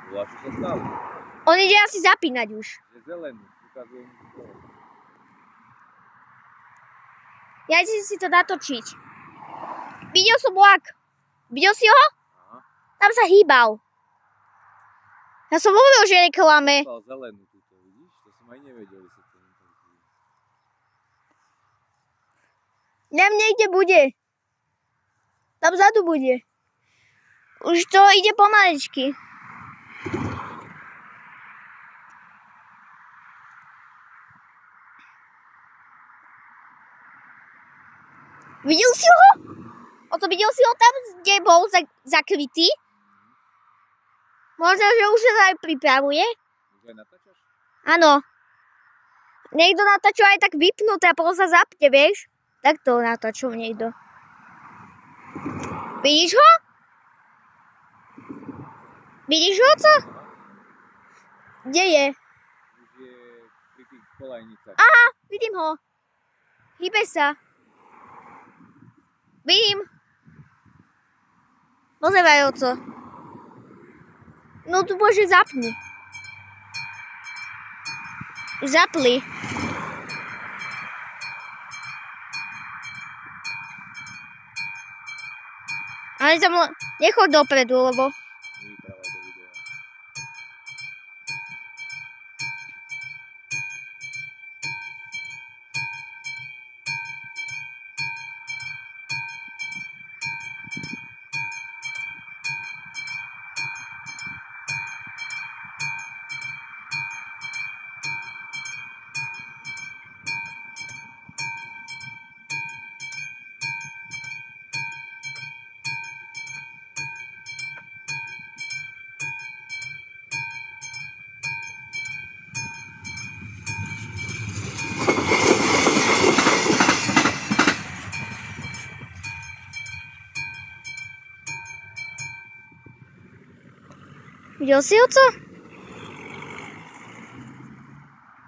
A čo sa stalo? On ide asi zapínať už. Je zelený. Ukazujem to. Ja idem si to natočiť. Videl som vlak. Videl si ho? Aha. Tam sa hýbal. Ja som hovoril, že neklame. Mal zelenú túto, vidíš? To som aj nevedel, že sa to interview. Nem niekde bude. Tam vzadu bude. Už to ide pomaličky. Videl si ho? Videl si ho tam, kde bol zakrytý? Možno, že už sa aj pripravuje? Už aj natáčaš? Áno. Niekto natáčal aj tak vypnuté a potom sa zapne, vieš? Tak to natáčal niekto. Vidíš ho? Vidíš ho, co? Kde je? Už je pri tých kolajnicách. Aha, vidím ho. Hýbe sa. Vidím. Pozerajúco. No tu bože zapni. Už zapli. Ale tam nechoď dopredu, lebo... Nevyprávaj do videa. Videl si ho, co?